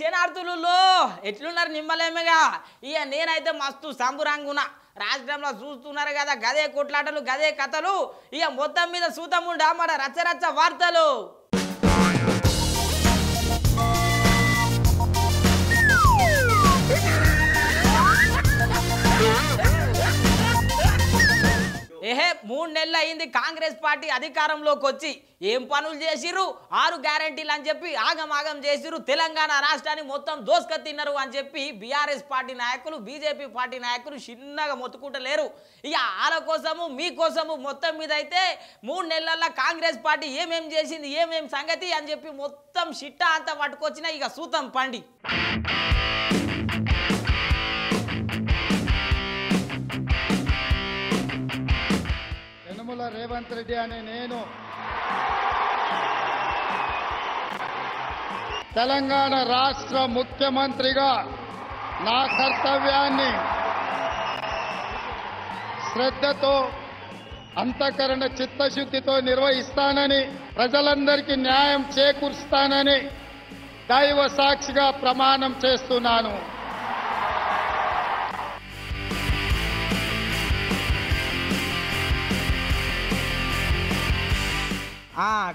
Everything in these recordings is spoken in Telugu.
శనార్థులు ఎట్లున్నారు నిమ్మలేమేగా ఇక నేనైతే మస్తు సంబురంగున్నా రాష్ట్రంలో చూస్తున్నారు కదా గదే కొట్లాటలు గదే కథలు ఇక మొత్తం మీద సూతముండా మన రచ్చరచ్చ వార్తలు ఏహే 3 నెలలు అయింది కాంగ్రెస్ పార్టీ అధికారంలోకి వచ్చి ఏం పనులు చేసిర్రు 6 గ్యారెంటీలు అని చెప్పి ఆగమాగం చేసిర్రు తెలంగాణ రాష్ట్రాన్ని మొత్తం దోసుక తిన్నారు అని చెప్పి బీఆర్ఎస్ పార్టీ నాయకులు బీజేపీ పార్టీ నాయకులు చిన్నగా మొత్తుకుంటలేరు ఇక వాళ్ళ కోసము మీకోసము మొత్తం మీద అయితే 3 నెలల్లో కాంగ్రెస్ పార్టీ ఏమేం చేసింది ఏమేం సంగతి అని చెప్పి మొత్తం షిట్టా అంతా పట్టుకొచ్చిన ఇక సూతం పండి రేవంత్ రెడ్డి అనే నేను తెలంగాణ రాష్ట్ర ముఖ్యమంత్రిగా నా కర్తవ్యాన్ని శ్రద్ధతో అంతఃకరణ చిత్తశుద్ధితో నిర్వహిస్తానని ప్రజలందరికీ న్యాయం చేకూరుస్తానని దైవ సాక్షిగా ప్రమాణం చేస్తున్నాను.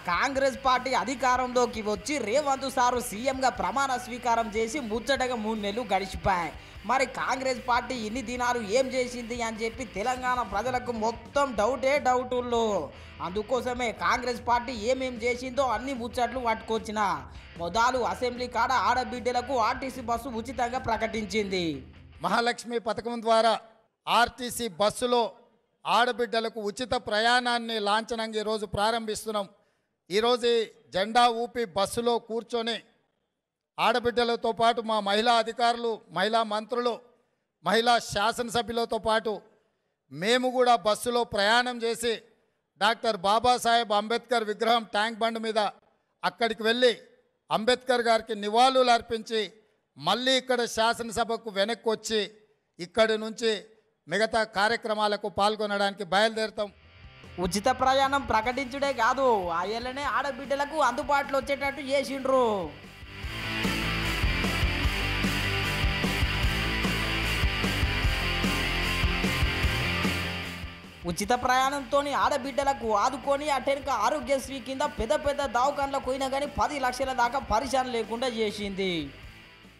కాంగ్రెస్ పార్టీ అధికారంలోకి వచ్చి రేవంత్ సారు సీఎంగా ప్రమాణ స్వీకారం చేసి ముచ్చటగా 3 నెలలు గడిచిపోయాయి. మరి కాంగ్రెస్ పార్టీ ఇన్ని దినాలు ఏం చేసింది అని చెప్పి తెలంగాణ ప్రజలకు మొత్తం డౌటుల్లో అందుకోసమే కాంగ్రెస్ పార్టీ ఏమేం చేసిందో అన్ని ముచ్చట్లు పట్టుకొచ్చిన మొదలు అసెంబ్లీ కాడ ఆడబిడ్డలకు ఆర్టీసీ బస్సు ఉచితంగా ప్రకటించింది. మహాలక్ష్మి పథకం ద్వారా ఆర్టీసీ బస్సులో ఆడబిడ్డలకు ఉచిత ప్రయాణాన్ని లాంఛనంగా ఈరోజు ప్రారంభిస్తున్నాం. ఈరోజు జెండా ఊపి బస్సులో కూర్చొని ఆడబిడ్డలతో పాటు మా మహిళా అధికారులు మహిళా మంత్రులు మహిళా శాసనసభ్యులతో పాటు మేము కూడా బస్సులో ప్రయాణం చేసి డాక్టర్ బాబాసాహెబ్ అంబేద్కర్ విగ్రహం ట్యాంక్ బండ్ మీద అక్కడికి వెళ్ళి అంబేద్కర్ గారికి నివాళులు అర్పించి మళ్ళీ ఇక్కడ శాసనసభకు వెనక్కి వచ్చి ఇక్కడి నుంచి మిగతా కార్యక్రమాలకు పాల్గొనడానికి బయలుదేరుతాం. ఉచిత ప్రయాణం ప్రకటించుడే కాదు ఆయననే ఆడబిడ్డలకు అందుబాటులో వచ్చేటట్టు చేసిండ్రు. ఉచిత ప్రయాణంతో ఆడబిడ్డలకు ఆదుకొని అటెనక ఆరోగ్యశ్రీ కింద పెద్ద దవాఖానలకు పోయినా కానీ 10 లక్షల దాకా పరిశాన్ లేకుండా చేసింది.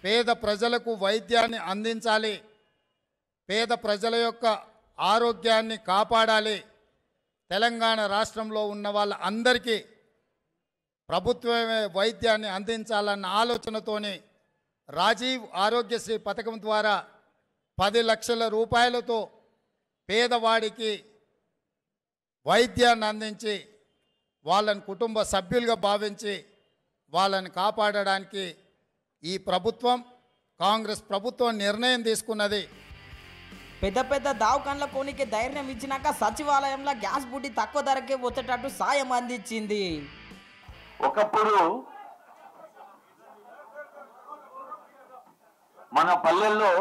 పేద ప్రజలకు వైద్యాన్ని అందించాలి, పేద ప్రజల యొక్క ఆరోగ్యాన్ని కాపాడాలి, తెలంగాణ రాష్ట్రంలో ఉన్న వాళ్ళందరికీ ప్రభుత్వమే వైద్యాన్ని అందించాలన్న ఆలోచనతోని రాజీవ్ ఆరోగ్యశ్రీ పథకం ద్వారా 10 లక్షల రూపాయలతో పేదవాడికి వైద్యాన్ని అందించి వాళ్ళని కుటుంబ సభ్యులుగా భావించి వాళ్ళని కాపాడడానికి ఈ ప్రభుత్వం కాంగ్రెస్ ప్రభుత్వం నిర్ణయం తీసుకున్నది. పెద్ద దవాఖానల కోనికి ధైర్యం ఇచ్చినాక సచివాలయంలో గ్యాస్ బుడ్డి తక్కువ ధరకే వచ్చేటట్టు సాయం అందించింది. ఒకప్పుడు మన పల్లెల్లో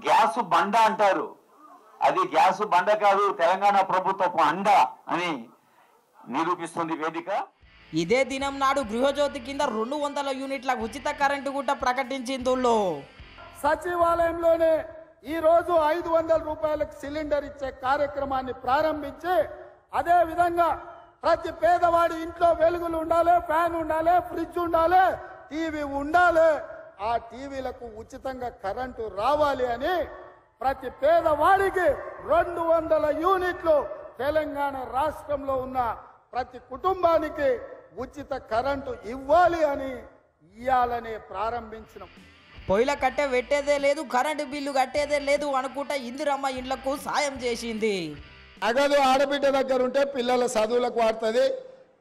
గ్యాస్ బండ అంటారు, అది గ్యాస్ బండ కాదు తెలంగాణ ప్రభుత్వపు అండ అని నిరూపిస్తుంది వేదిక. ఇదే దినం నాడు గృహజ్యోతి కింద 200 యూనిట్ల ఉచిత కరెంటు గుట్ట ప్రకటించిందో. సచివాలయంలోనే ఈరోజు 500 రూపాయలకు సిలిండర్ ఇచ్చే కార్యక్రమాన్ని ప్రారంభించి అదే విధంగా ప్రతి పేదవాడి ఇంట్లో వెలుగులు ఉండాలి, ఫ్యాన్ ఉండాలి, ఫ్రిడ్జ్ ఉండాలి, టీవీ ఉండాలి, ఆ టీవీలకు ఉచితంగా కరెంటు రావాలి అని ప్రతి పేదవాడికి 200 యూనిట్లు తెలంగాణ రాష్ట్రంలో ఉన్న ప్రతి కుటుంబానికి ఉచిత కరెంటు ఇవ్వాలి అని ఇయ్యాలనే ప్రారంభించినాం. పొయ్యిల కట్టే పెట్టేదే లేదు, కరెంటు బిల్లు కట్టేదే లేదు అనుకుంటా ఇందిరమ్మ ఇండ్లకు సాయం చేసింది. నగదు ఆడబిడ్డ దగ్గర ఉంటే పిల్లల చదువులకు వాడుతుంది,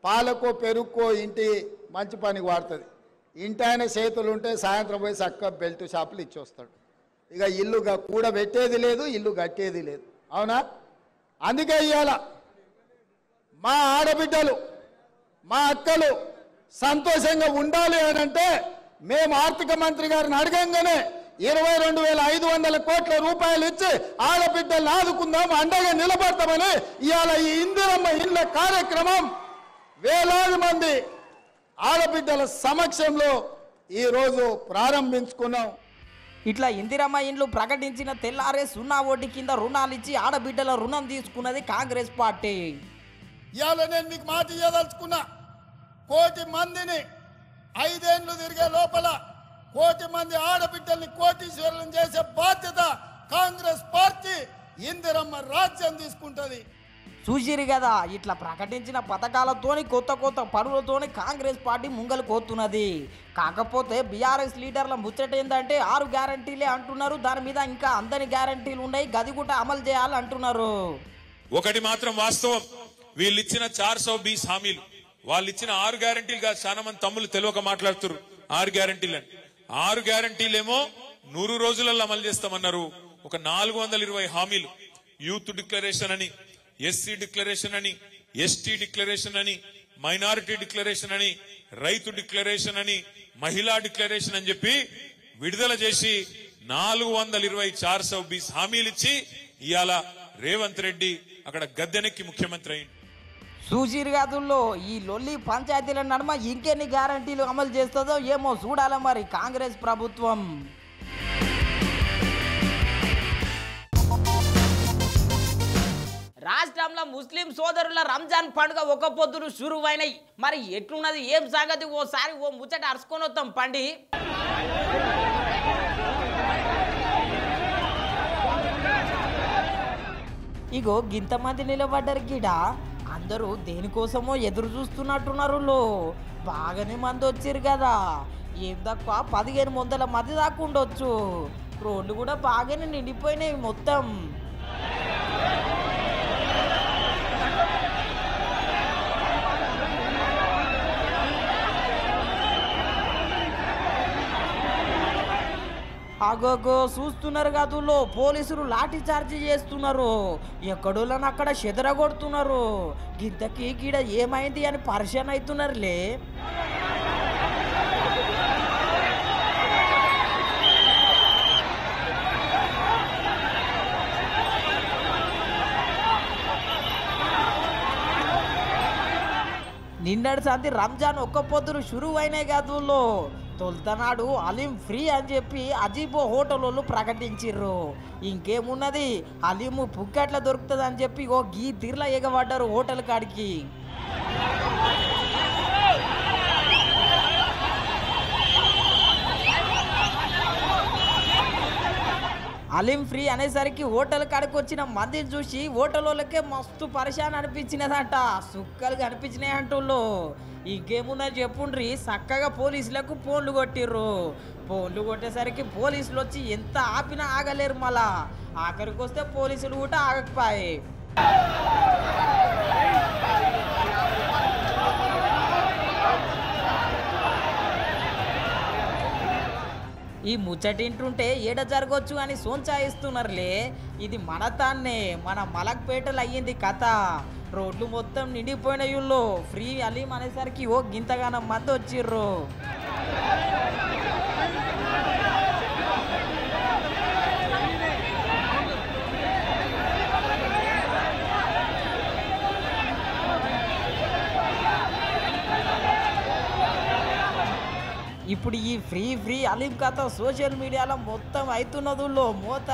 పాలకో పెరుగుకో ఇంటి మంచి పనికి వాడుతుంది. ఇంటి ఆయన చేతులు ఉంటే సాయంత్రం పోయి చక్క బెల్ట్ షాపులు ఇచ్చొస్తాడు. ఇక ఇల్లు కూడా పెట్టేది లేదు, ఇల్లు కట్టేది లేదు. అవునా? అందుకే ఇవాళ మా ఆడబిడ్డలు మా అక్కలు సంతోషంగా ఉండాలి అని అంటే మేము ఆర్థిక మంత్రి గారిని అడగంగానే 22,500 కోట్ల రూపాయలు ఇచ్చి ఆడబిడ్డలను ఆదుకుందాం, అండగా నిలబడతామని ఇవాళ ఈ ఇందిరమ్మ ఇళ్ళ కార్యక్రమం వేలాది మంది ఆడబిడ్డల సమక్షంలో ఈరోజు ప్రారంభించుకున్నాం. ఇట్లా ఇందిరమ్మ ఇండ్లు ప్రకటించిన తెల్లారే 0 ఓటి కింద రుణాలు ఇచ్చి ఆడబిడ్డల రుణం తీసుకున్నది కాంగ్రెస్ పార్టీ. ఇవాళ నేను మీకు మాట ఇవ్వదలుచుకున్నా, 1 కోటి మందిని 5 ఏళ్ళు తిరిగే లోపల 1 కోటి మంది ఆడబిడ్డల్ని కోటీశ్వరులను చేసే బాధ్యత కాంగ్రెస్ పార్టీ ఇందిరమ్మ రాజ్యం తీసుకుంటది. చూసిరు కదా, ఇట్లా ప్రకటించిన పథకాలతోని కొత్త కొత్త పనులతోని కాంగ్రెస్ పార్టీ ముంగలు కోతున్నది. కాకపోతే బీఆర్ఎస్ లీడర్ల ముచ్చట ఏంటంటే 6 గ్యారంటీలే అంటున్నారు, దాని మీద ఇంకా అందని గ్యారంటీలు ఉన్నాయి, గది కూడా అమలు చేయాలి అంటున్నారు. ఒకటి మాత్రం వాస్తవం, వీళ్ళు ఇచ్చిన 420 హామీలు, వాళ్ళు ఇచ్చిన 6 గ్యారంటీలు కాదు. చాలా మంది తమ్ముళ్ళు తెలియక మాట్లాడుతున్నారు 6 గ్యారంటీలు అని. 6 గ్యారంటీలేమో 100 రోజులలో అమలు చేస్తామన్నారు. ఒక 420 హామీలు, యూత్ డిక్లరేషన్ అని, ఎస్సీ డిక్లరేషన్ అని, ఎస్టీ డిక్లరేషన్ అని, మైనారిటీ డిక్లరేషన్ అని, రైతు డిక్లరేషన్ అని, మహిళా డిక్లరేషన్ అని చెప్పి విడుదల చేసి 420 420 హామీలు ఇచ్చి ఇవాళ రేవంత్ రెడ్డి అక్కడ గద్దెనెక్కి ముఖ్యమంత్రి అయింది. సూచిర్గాదుల్లో ఈ లొల్లి పంచాయతీల నడుమ ఇంకెన్ని గ్యారంటీలు అమలు చేస్తుందో ఏమో చూడాలి మరి కాంగ్రెస్ ప్రభుత్వం. రాష్ట్రంలో ముస్లిం సోదరుల రంజాన్ పండుగ ఒక పొద్దులు షురువైనాయి. మరి ఎట్లున్నది ఏం సంగతి ఓసారి ఓ ముచ్చట అరుచుకొని వస్తాం పండి. ఇగో గింతమంది నిలబడ్డారు గిడ, అందరూ దేనికోసమో ఎదురు చూస్తున్నట్టున్నారు. బాగానే మంది వచ్చారు కదా, ఏం తక్కువ 1500 మంది దాకా ఉండొచ్చు. రోడ్లు కూడా బాగానే నిండిపోయినాయి మొత్తం. అగోగో చూస్తున్నారు కదా, పోలీసులు లాఠీ చార్జీ చేస్తున్నారు, ఎక్కడోళ్ళని అక్కడ చెదరగొడుతున్నారు. గింతకి గీడ ఏమైంది అని పరిశాన్ అవుతున్నారులే. నిన్నటి సంది రంజాన్ ఒక్క పొద్దులు షురువు అయినాయి కాదు. తొలుతనాడు అలీం ఫ్రీ అని చెప్పి అజీబో హోటల్ వాళ్ళు ప్రకటించిర్రు. ఇంకేమున్నది, అలీము పుక్కట్ల దొరుకుతుంది అని చెప్పి ఓ గీ తీర్లా ఎగబడ్డారు హోటల్ కాడికి. అలీం ఫ్రీ అనేసరికి హోటల్ కాడికి వచ్చిన మందిని చూసి హోటల్ వాళ్ళకే మస్తు పరిశాన్ అనిపించినదంట, సుక్కలు కనిపించినాయి అంటుళ్ళు. ఇంకేమున్నా చెప్పుండ్రి, చక్కగా పోలీసులకు ఫోన్లు కొట్టిర్రు. ఫోన్లు కొట్టేసరికి పోలీసులు వచ్చి ఎంత ఆపినా ఆగలేరు. మళ్ళా ఆఖరికి వస్తే పోలీసులు కూడా ఆగకపోయాయి. ఈ ముచ్చటింటుంటే ఏడ జరగొచ్చు అని సోంచాయిస్తున్నారులే. ఇది మన తాన్నే, మన మలక్పేటలు అయ్యింది కథ. రోడ్లు మొత్తం నిండిపోయినాయుల్లో ఫ్రీ అలీం అనేసరికి ఓ గింతగానం మంది వచ్చిర్రు. ఇప్పుడు ఈ ఫ్రీ అలీం కథ సోషల్ మీడియాలో మొత్తం అవుతున్నదుల్లో మోత.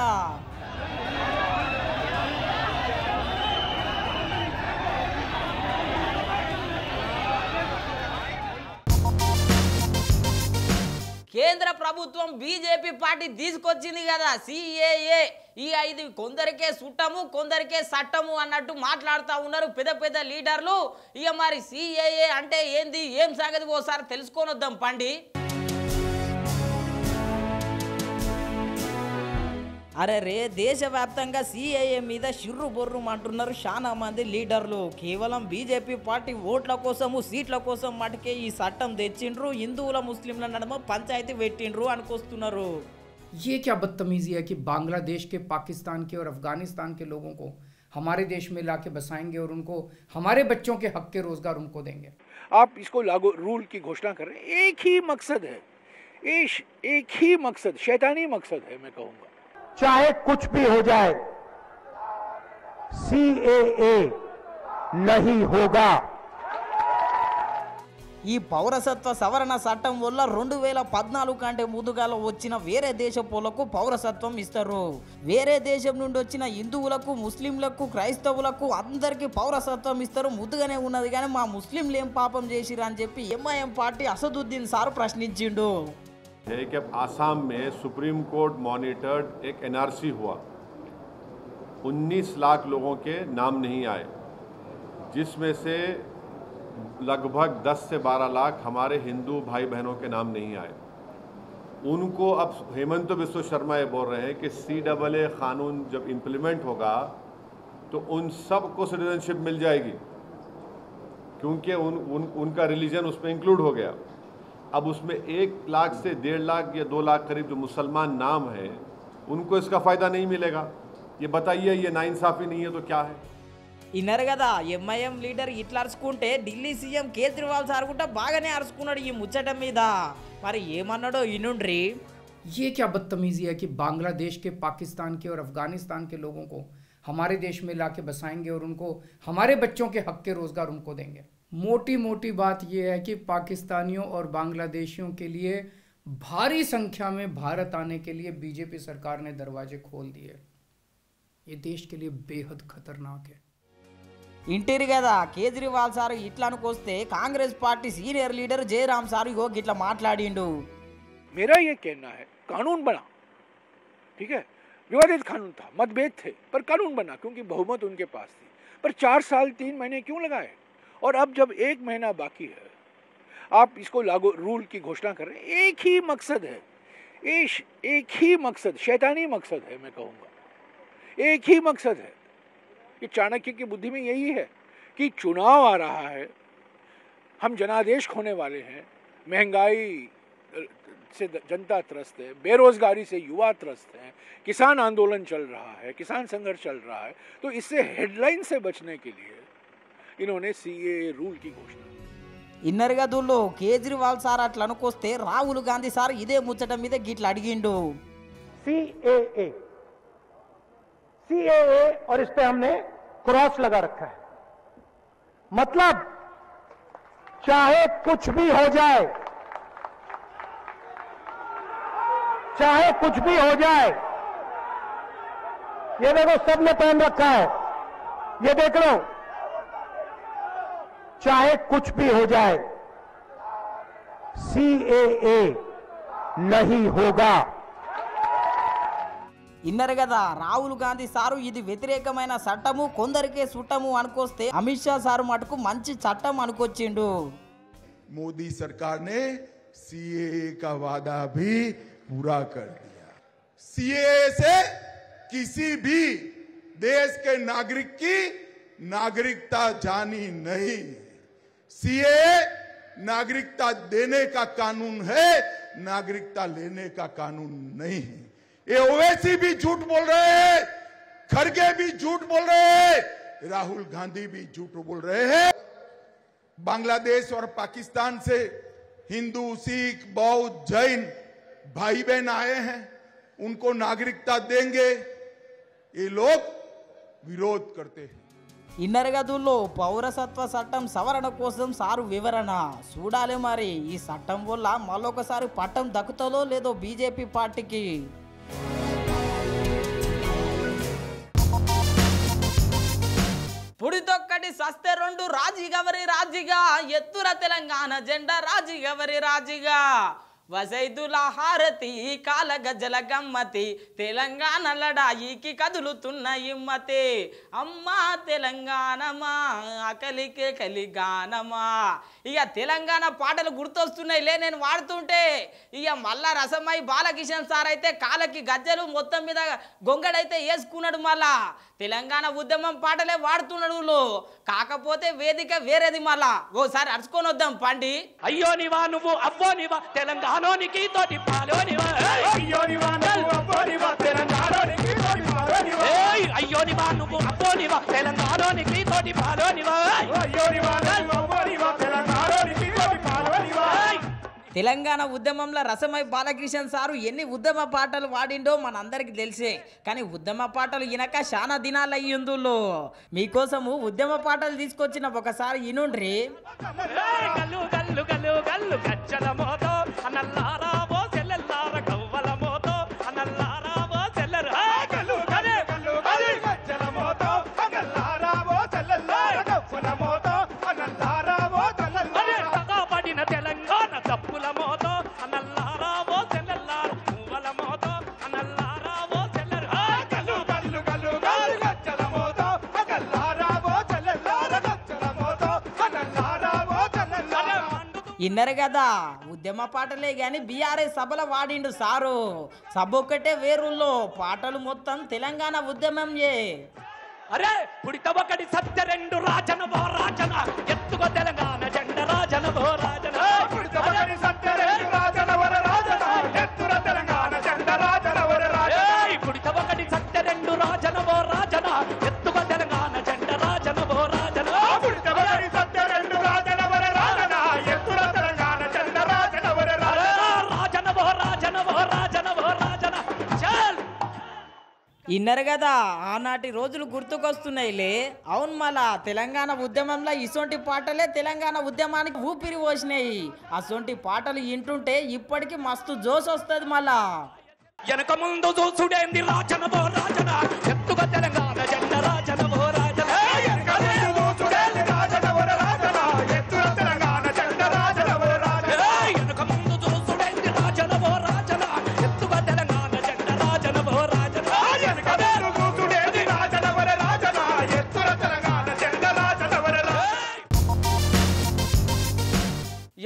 కేంద్ర ప్రభుత్వం బీజేపీ పార్టీ తీసుకొచ్చింది కదా సిఏఏ. ఇది కొందరికే సుట్టము కొందరికే చట్టము అన్నట్టు మాట్లాడుతూ ఉన్నారు పెద్ద పెద్ద లీడర్లు. ఇక మరి సిఏఏ అంటే ఏంది, ఏం సంగతి ఓసారి తెలుసుకొని వద్దాం పండి. అరే రే, దేశవ్యాప్తంగా సిఏఏ మీద షిర్రు బొర్రు అంటున్నారు చాలా మంది లీడర్లు. కేవలం బీజేపీ పార్టీ ఓట్ల కోసము సీట్ల కోసం మటుకే ఈ చట్టం తెచ్చిండ్రు, హిందువుల ముస్లింల నడుమ పంచాయతీ పెట్టిండ్రు అనుకొస్తున్నారు. ये क्या बदतमीजी है कि बांग्लादेश के, पाकिस्तान के और अफगानिस्तान के लोगों को हमारे देश में लाके बसाएंगे और उनको हमारे बच्चों के हक के रोजगार उनको देंगे। आप इसको लागू रूल की घोषणा कर रहे हैं, एक ही मकसद है, एक ही मकसद, शैतानी मकसद है। मैं कहूंगा चाहे कुछ भी हो जाए, सीएए नहीं होगा। ఈ పౌరసత్వ సవరణ చట్టం వల్ల 2014 కంటే ముందుగాలో వచ్చిన వేరే దేశపోలకు పౌరసత్వం ఇస్తారు. వేరే దేశం నుండి వచ్చిన హిందువులకు, ముస్లింలకు, క్రైస్తవులకు అందరికీ పౌరసత్వం ఇస్తారు. ముద్దుగానే ఉన్నది కానీ మా ముస్లింలు ఏం పాపం చేసిరా అని చెప్పి ఎంఐఎం పార్టీ అసదుద్దీన్ సార్ ప్రశ్నించిండు. है कि आसाम में सुप्रीम कोर्ट मॉनिटर्ड एक एनआरसी हुआ, 19 लाख लोगों के नाम नहीं आए, जिसमें से लगभग 10 से 12 लाख हमारे हिंदू भाई बहनों के नाम नहीं आए. उनको अब हेमंत बिस्व शर्मा ये बोल रहे हैं कि CAA कानून जब इम्प्लीमेंट होगा तो उन सब को सिटीजनशिप मिल जाएगी, क्योंकि उनका रिलीजन उसमें इंक्लूड हो गया. अब उसमें 1 लाख से 1.5 लाख या 2 लाख करीब जो मुसलमान नाम है उनको इसका फ़ायदा नहीं मिलेगा. ये बताइए, ये नाइंसाफ़ी नहीं है तो क्या है? ఇన్నారు కదా ఎంఐఎం లీడర్ ఇట్లా అరుచుకుంటే ఢిల్లీ సీఎం కేజ్రీవాల్ సార్ కూడా బాగానే అరుచుకున్నాడు ఈ ముచ్చట మీద. మరి ఏమన్నాడో ఇనుండ్రి. ये क्या बदतमीजी है कि बांग्लादेश के, पाकिस्तान के और अफगानिस्तान के लोगों को हमारे देश में लाके बसाएंगे और उनको हमारे बच्चों के हक के रोजगार उनको देंगे. मोटी मोटी बात यह है कि पाकिस्तानियों और बांग्लादेशियों के लिए भारी संख्या में भारत आने के लिए बीजेपी सरकार ने दरवाजे खोल दिए. ये देश के लिए बेहद खतरनाक है. ఇంటిరు కదా కేజ్రీవాల్ సార్ ఇట్లానికి వస్తే Congress party senior leader Jairam sir ఇగో గిట్లా మాట్లాడిండు. मेरा ये कहना है, कानून बना, ठीक है, विवादित कानून था, मतभेद थे, पर कानून बना क्योंकि बहुमत उनके पास थी. पर 4 साल 3 महीने क्यों लगाए? और अब जब 1 महीना बाकी है आप इसको लागू रूल की घोषणा कर रहे हैं. एक ही मकसद है, एक ही मकसद, शैतानी मकसद है, मैं कहूँगा एक ही मकसद है. ये चाणक्य की बुद्धि में यही है कि चुनाव आ रहा है, हम जनादेश खोने वाले हैं, महंगाई से जनता त्रस्त है, बेरोजगारी से युवा त्रस्त हैं, किसान आंदोलन चल रहा है, किसान संघर्ष चल रहा है. तो इससे हेडलाइन से बचने के लिए इन्होंने CAA रूल की घोषणा. ఇన్నర్ గదుల్లో కేజ్రీవాల్ సార్ అట్లా అనుకొస్తే రాహుల్ గాంధీ సార్ ఇదే ముచ్చట మీద గిట్లా అడిగిండు. CAA और इस पे हमने क्रॉस लगा रखा है. मतलब चाहे कुछ भी हो जाए, चाहे कुछ भी हो जाए, ये देखो सबने पहन रखा है, ये देख लो, चाहे कुछ भी हो जाए CAA नहीं होगा. ఇన్నర్ కదా రాహుల్ గాంధీ సారు ఇది వ్యతిరేకమైన చట్టము, కొందరికే చుట్టము అనుకొస్తే అమిత్ షా సారు మటుకు మంచి చట్టం అనుకొచ్చిండు. मोदी सरकार ने CAA का वादा भी पूरा कर दिया. CAA से किसी भी देश के नागरिक की नागरिकता जानी नहीं. CAA नागरिकता देने का कानून है, नागरिकता लेने का कानून नहीं है. ये ओवैसी भी झूठ बोल रहे हैं, खड़गे भी झूठ बोल रहे हैं, राहुल गांधी भी झूठ बोल रहे हैं. बांग्लादेश और पाकिस्तान से हिंदू, सिख, बौद्ध, जैन भाई बहन आए हैं, उनको नागरिकता देंगे, ये लोग विरोध करते हैं. ఇన్నర్ గదుల్లో పౌరసత్వ చట్టం సవరణ కోసం సారు వివరణ చూడాలి. మరి ఈ చట్టం వల్ల మళ్ళొకసారి పట్టం దక్కుతుందో లేదో బీజేపీ పార్టీకి. పుడితొక్కటి సస్తే 2 రాజీగవరి రాజిగా, ఎత్తుర తెలంగాణ జెండా రాజీగవరి రాజిగా, వసైదుల హారతి కాల గజల గమ్మతి, తెలంగాణ లడాయికి కదులుతున్న ఇమ్మతి, అమ్మా తెలంగాణమా అకలికే కలిగానమా. ఇక తెలంగాణ పాటలు గుర్తొస్తున్నాయిలే నేను వాడుతుంటే. ఇక మళ్ళా రసమై బాలకిషన్ సార్ అయితే కాలకి గజ్జలు మొత్తం మీద గొంగడైతే వేసుకున్నాడు. మళ్ళా తెలంగాణ ఉద్యమం పాటలే వాడుతున్నాడు. కాకపోతే వేదిక వేరేది. మళ్ళా ఓసారి అరుచుకొని వద్దాం పండి. అయ్యో నివా నువ్వు అవ్వో నివా తెలంగాణోనికి తోటి పాలోనివా, అయ్యో నివా నువ్వు అవ్వో నివా తెలంగాణోనికి తోటి పాలోనివా, అయ్యో నివా నువ్వు అవ్వో నివా తెలంగాణోనికి తోటి పాలోనివా, అయ్యో నివా నువ్వు అవ్వో నివా తెలంగాణోనికి తోటి పాలోనివా. తెలంగాణ ఉద్యమంలో రసమై బాలకృష్ణ సారు ఎన్ని ఉద్యమ పాటలు వాడిండో మనందరికి తెలిసే. కానీ ఉద్యమ పాటలు వినక చాలా దినాలు అయ్యిందులో. మీకోసము ఉద్యమ పాటలు తీసుకొచ్చిన ఒకసారి ఇనుండ్రి. ఇన్నరు కదా ఉద్యమ పాటలే గాని బీఆర్ఎస్ సభలో వాడిండు సారు. సభ ఒక్కటే వేరుల్లో పాటలు మొత్తం తెలంగాణ ఉద్యమం అరే పుడితవకడి సత్య రెండు రాజన బో రాజన ఎత్తుగో తెలంగాణ జెండ రాజన బో రాజన పుడితవకడి సత్య రెండు రాజన వర రాజన ఎత్తుర తెలంగాణ జెండ రాజన వర రాజన పుడితవకడి సత్య రెండు రాజన బో రాజన ఎత్తుగో తెలంగాణ జెండ రాజన బో రాజన పుడితవకడి సత్య రెండు రాజన వర రాజన ఎత్తుర తెలంగాణ జెండ రాజన వర రాజన బో రాజన బో రాజన బో రాజన చల్. ఇన్నరు కదా ఆనాటి రోజులు గుర్తుకొస్తున్నాయిలే. అవును, మళ్ళా తెలంగాణ ఉద్యమంలో ఇసొంటి పాటలే తెలంగాణ ఉద్యమానికి ఊపిరి పోసినాయి. అసొంటి పాటలు వింటుంటే ఇప్పటికీ మస్తు జోష్ వస్తుంది. మళ్ళా వెనక ముందు చూసుడేంది రాజన బో రాజన ఎత్తుగ తెలంగాణ జెండ రాజన బో రాజన వెనక ముందు చూసుడేంది రాజన బో రాజన ఎత్తుగ తెలంగాణ జెండ రాజన బో రాజన వెనక ముందు చూసుడేంది రాజన బో రాజన ఎత్తుగ తెలంగాణ జెండ రాజన బో రాజన వెనక ముందు చూసుడేంది రాజన బో రాజన ఎత్తుగ తెలంగాణ జెండ రాజన బో రాజన.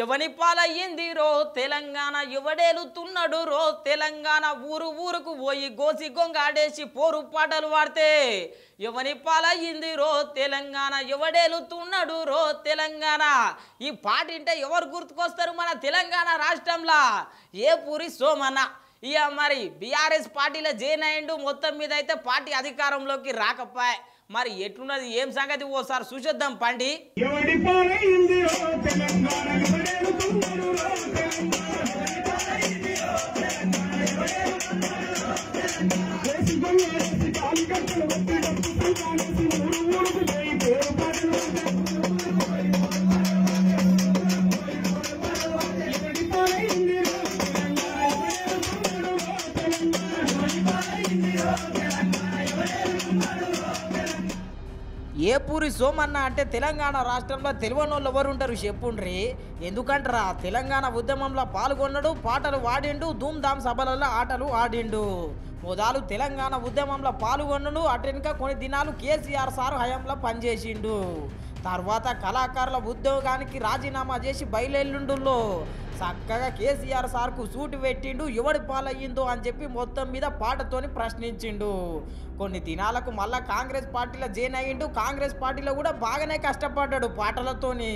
ఎవని పాలయ్యింది రో తెలంగాణ, ఎవడేలుతున్నాడు రో తెలంగాణ, ఊరు ఊరుకు పోయి గోసి గొంగాడేసి పోరు పాటలు వాడితే. ఎవని పాలయ్యింది రో తెలంగాణ, ఎవడేలుతున్నాడు రో తెలంగాణ. ఈ పాట వింటే ఎవరు గుర్తుకొస్తారు మన తెలంగాణ రాష్ట్రంలో? ఏపూరి సోమన్న. ఇక మరి బీఆర్ఎస్ పార్టీలో జాయిన్ అయ్యిండు. మొత్తం మీద అయితే పార్టీ అధికారంలోకి రాకపోయా. మరి ఎట్లున్నది ఏం సంగతి ఓసారి చూసేద్దాం పండి. ఏపూరి సోమన్న అంటే తెలంగాణ రాష్ట్రంలో తెలియనోళ్ళు ఎవరు ఉంటారు చెప్పుండ్రి. ఎందుకంటారా తెలంగాణ ఉద్యమంలో పాల్గొన్నాడు, పాటలు వాడిండు, ధూమ్ధామ్ సభలలో ఆటలు ఆడిండు. మొదలు తెలంగాణ ఉద్యమంలో పాల్గొన్నాడు. అటెనక కొన్ని దినాలు కేసీఆర్ సార్ హయాంలో పనిచేసిండు. తర్వాత కళాకారుల ఉద్యోగానికి రాజీనామా చేసి బయలుదేరిండులో చక్కగా కేసీఆర్ సార్కు సూటు పెట్టిండు. ఎవడి పాలయ్యిందో అని చెప్పి మొత్తం మీద పాటతోని ప్రశ్నించిండు. కొన్ని దినాలకు మళ్ళా కాంగ్రెస్ పార్టీలో జాయిన్ అయ్యిండు. కాంగ్రెస్ పార్టీలో కూడా బాగానే కష్టపడ్డాడు పాటలతోని.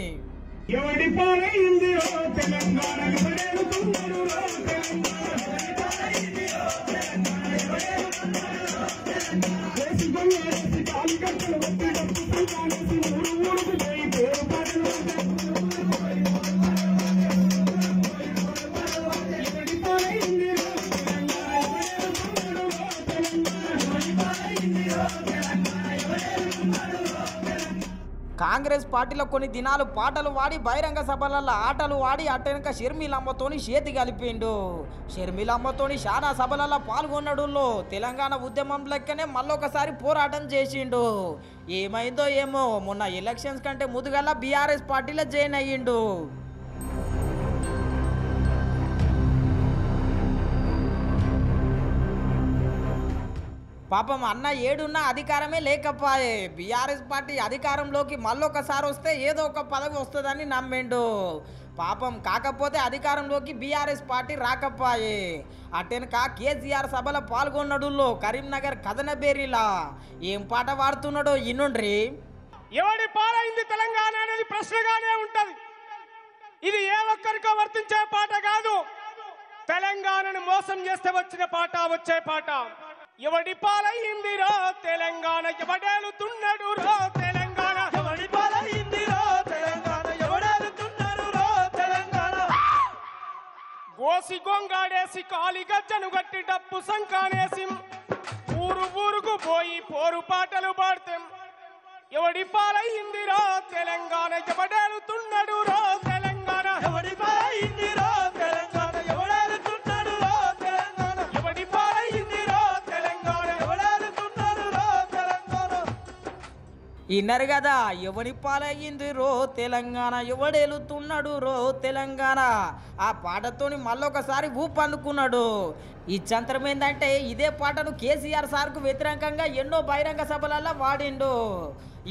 కాంగ్రెస్ పార్టీలో కొన్ని దినాలు పాటలు వాడి బహిరంగ సభలలో ఆటలు ఆడి అటెనక షర్మిలమ్మతోని చేతి కలిపిండు. షర్మిలమ్మతోని చాలా సభలలో పాల్గొన్నాడులో. తెలంగాణ ఉద్యమం లెక్కనే మళ్ళొకసారి పోరాటం చేసిండు. ఏమైందో ఏమో మొన్న ఎలక్షన్స్ కంటే ముందుగల్లా బీఆర్ఎస్ పార్టీలో జాయిన్ అయ్యిండు. పాపం అన్న ఏడున్న అధికారమే లేకపోయే. బీఆర్ఎస్ పార్టీ అధికారంలోకి మళ్ళొకసారి వస్తే ఏదో ఒక పదవి వస్తుందని నమ్మిండు. పాపం కాకపోతే అధికారంలోకి బీఆర్ఎస్ పార్టీ రాకపోయే. అటెనక కేసీఆర్ సభలో పాల్గొన్నాడులో కరీంనగర్ కదనబేరిలా. ఏం పాట పాడుతున్నాడో ఇనుండ్రి. ఎవడి పాలైంది తెలంగాణ అనేది ప్రశ్నగానే ఉంటది. ఇది ఏ ఒక్కరికో వర్తించే పాట కాదు. తెలంగాణను మోసం చేస్తే వచ్చిన పాట, వచ్చే పాట. ఎవడి పాలైంది రో తెలంగాణ, ఎవడేలుతున్నాడు రో తెలంగాణ. ఎవడి పాలైంది రో తెలంగాణ, ఎవడేలుతున్నాడు రో తెలంగాణ. గోసి గొంగాడేసి కాలి గజ్జను గట్టి డప్పు సంకానేసి ఊరు ఊరుకు పోయి పోరు పాటలు పాడతాం ఎవడి పాలైందిరా తెలంగాణ ఎవడేలుతున్నాడు రా తెలంగాణ ఎవడి పాలైందిరా తెలంగాణ ఎవడేలుతున్నాడు రా తెలంగాణ ఎవడి పాలైందిరా తెలంగాణ ఎవడేలుతున్నాడు రా తెలంగాణ ఇన్నరు కదా ఎవడి పాలయ్యింది రో తెలంగాణ ఎవడేలుతున్నాడు రో తెలంగాణ ఆ పాటతోని మళ్ళొకసారి ఊపు అందుకున్నాడు. ఈ చంత్రం ఏంటంటే ఇదే పాటను కేసీఆర్ సార్కు వ్యతిరేకంగా ఎన్నో బహిరంగ సభలలో వాడిండు.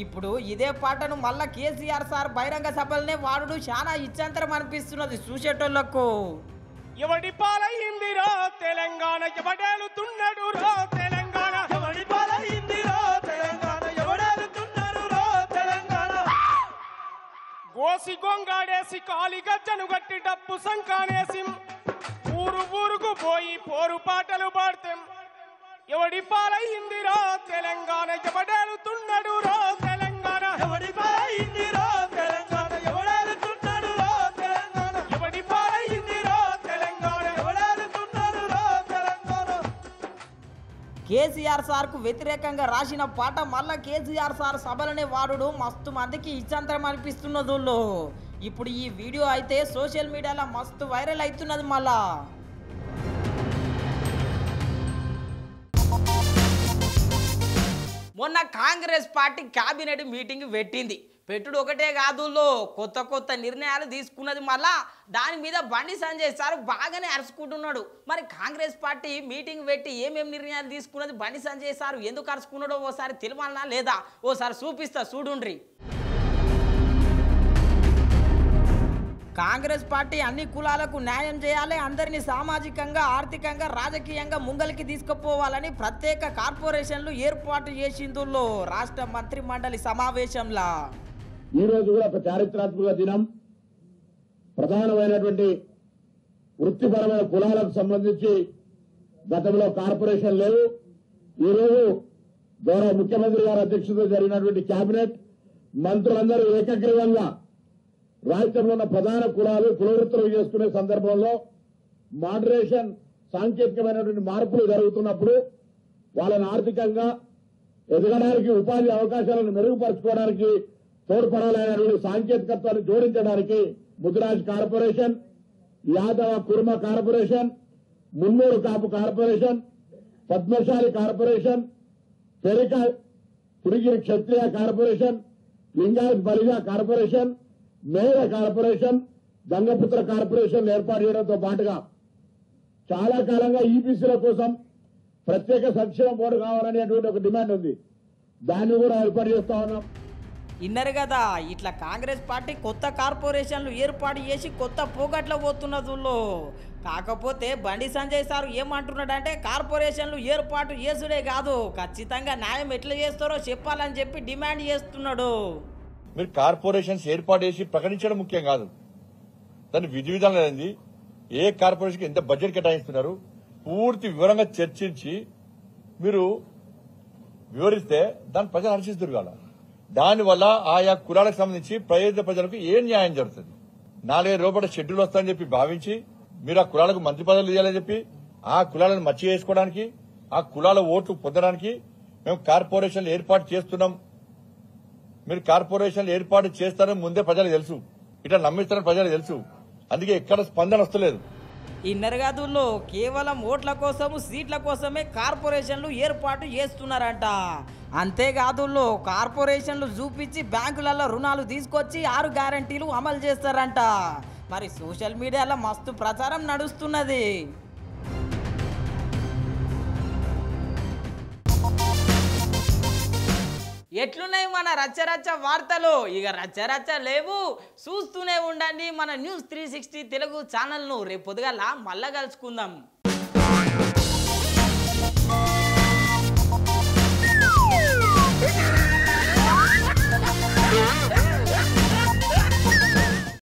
ఇప్పుడు ఇదే పాటను మళ్ళా కేసీఆర్ సార్ బహిరంగ సభలనే వాడు చాలా ఇచ్చంతరం అనిపిస్తున్నది చూసేటోళ్లకు. ఎవడి పాలయ్యిందిరా తెలంగాణ ఎవడేలుతున్నాడు రా తెలంగాణ ఎవడి పాలయ్యిందిరా తెలంగాణ ఎవడేలుతున్నాడు రా తెలంగాణ గోసి గొంగాడేసి కాలి గజ్జను గట్టి డప్పు సంకానేసి ఊరు ఊరుకు పోయి పోరు పాటలు పాడతాం ఎవడి పాలయ్యిందిరా తెలంగాణ ఎవడేలుతున్నాడు రా తెలంగాణ ఎవడి పాలయ్యిందిరా తెలంగాణ ఎవడేలుతున్నాడు రా తెలంగాణ ఎవడి పాలయ్యిందిరా తెలంగాణ ఎవడేలుతున్నాడు రా తెలంగాణ. కేసీఆర్ సార్కు వ్యతిరేకంగా రాసిన పాట మళ్ళా కేసీఆర్ సార్ సభలనే వాడు మస్తు మందికి ఇచ్చంతరం అనిపిస్తున్నదో. ఇప్పుడు ఈ వీడియో అయితే సోషల్ మీడియాలో మస్తు వైరల్ అవుతున్నది. మళ్ళా మొన్న కాంగ్రెస్ పార్టీ క్యాబినెట్ మీటింగ్ పెట్టింది. పెట్టుడు ఒకటే కాదు, కొత్త కొత్త నిర్ణయాలు తీసుకున్నది. మళ్ళా దాని మీద బండి సంజయ్ సార్ బాగానే అరుచుకుంటున్నాడు. మరి కాంగ్రెస్ పార్టీ మీటింగ్ పెట్టి ఏమేమి నిర్ణయాలు తీసుకున్నది బండి సంజయ్ సార్ ఎందుకు అరుచుకున్నాడో ఓసారి తెలియాలనా లేదా ఓసారి చూపిస్తా చూడుండ్రి. కాంగ్రెస్ పార్టీ అన్ని కులాలకు న్యాయం చేయాలి, అందరినీ సామాజికంగా ఆర్థికంగా రాజకీయంగా ముంగలికి తీసుకుపోవాలని ప్రత్యేక కార్పొరేషన్లు ఏర్పాటు చేసిందులో రాష్ట్ర మంత్రి మండలి సమావేశంలో ఈ రోజు కూడా ఒక చారిత్రాత్మక దినం. ప్రధానమైనటువంటి వృత్తిపరమైన కులాలకు సంబంధించి గతంలో కార్పొరేషన్ లేవు. ఈరోజు గౌరవ ముఖ్యమంత్రి గారి అధ్యక్షతతో జరిగినటువంటి కేబినెట్ మంత్రులందరూ ఏకగ్రీవంగా రాష్ట్రంలో ఉన్న ప్రధాన కులాలు కులవృత్తులు చేసుకునే సందర్భంలో మోడరేషన్ సాంకేతికమైనటువంటి మార్పులు జరుగుతున్నప్పుడు వాళ్ళని ఆర్థికంగా ఎదగడానికి ఉపాధి అవకాశాలను మెరుగుపరచుకోవడానికి తోడ్పడాలనేటువంటి సాంకేతికత్వాన్ని జోడించడానికి ముదిరాజ్ కార్పొరేషన్, యాదవ కుర్మ corporation, Munnuru Kapu corporation, Padmashali corporation, Perika పురిగిరి క్షత్రియ కార్పొరేషన్, లింగాయత్ బలిజా కార్పొరేషన్, మేర కార్పొరేషన్, గంగపుత్ర కార్పొరేషన్ ఏర్పాటు చేయడంతో పాటుగా చాలా కాలంగా ఈబీసీల కోసం ప్రత్యేక సంక్షేమ బోర్డు కావాలనేటువంటి ఒక డిమాండ్ ఉంది. దాన్ని కూడా ఏర్పాటు చేస్తా ఉన్నాం. ఇన్నరు కదా ఇట్లా కాంగ్రెస్ పార్టీ కొత్త కార్పొరేషన్లు ఏర్పాటు చేసి కొత్త పోగట్లో పోతున్నదుల్లో. కాకపోతే బండి సంజయ్ సార్ ఏమంటున్నాడంటే కార్పొరేషన్లు ఏర్పాటు చేసుడే కాదు, ఖచ్చితంగా న్యాయం ఎట్లా చేస్తారో చెప్పాలని చెప్పి డిమాండ్ చేస్తున్నాడు. మీరు కార్పొరేషన్స్ ఏర్పాటు చేసి ప్రకటించడం ముఖ్యం కాదు, దాని విధి విధానం ఏంది, ఏ కార్పొరేషన్కి ఎంత బడ్జెట్ కేటాయిస్తున్నారు పూర్తి వివరంగా చర్చించి మీరు వివరిస్తే దాన్ని ప్రజలు హర్షిస్తారు కదా. దానివల్ల ఆయా కులాలకు సంబంధించి ప్రయోజన ప్రజలకు ఏం న్యాయం జరుగుతుంది. 4 రూపాయల షెడ్యూల్ వస్తాయని చెప్పి భావించి మీరు ఆ కులాలకు మంత్రి పదవులు ఇవ్వాలని చెప్పి ఆ కులాలను మచ్చి చేసుకోవడానికి ఆ కులాల ఓట్లు పొందడానికి మేము కార్పొరేషన్లు ఏర్పాటు చేస్తున్నాం. మీరు కార్పొరేషన్లు ఏర్పాటు చేస్తారని ముందే ప్రజలకు తెలుసు, ఇట్లా నమ్మిస్తారని ప్రజలకు తెలుసు. అందుకే ఎక్కడ స్పందన వస్తలేదు. ఈ నరగాదుల్లో కేవలం ఓట్ల కోసము సీట్ల కోసమే కార్పొరేషన్లు ఏర్పాటు చేస్తున్నారంట. అంతేకాదు కార్పొరేషన్లు చూపించి బ్యాంకులలో రుణాలు తీసుకొచ్చి 6 గ్యారంటీలు అమలు చేస్తారంట. మరి సోషల్ మీడియాలో మస్తు ప్రచారం నడుస్తున్నది. ఎట్లున్నాయి మన రచ్చరచ్చ వార్తలు? ఇక రచ్చరచ్చ లేవు, చూస్తూనే ఉండండి మన న్యూస్ 360 తెలుగు ఛానల్ను. రేపు పొద్దుగాల మళ్ళా కలుసుకుందాం.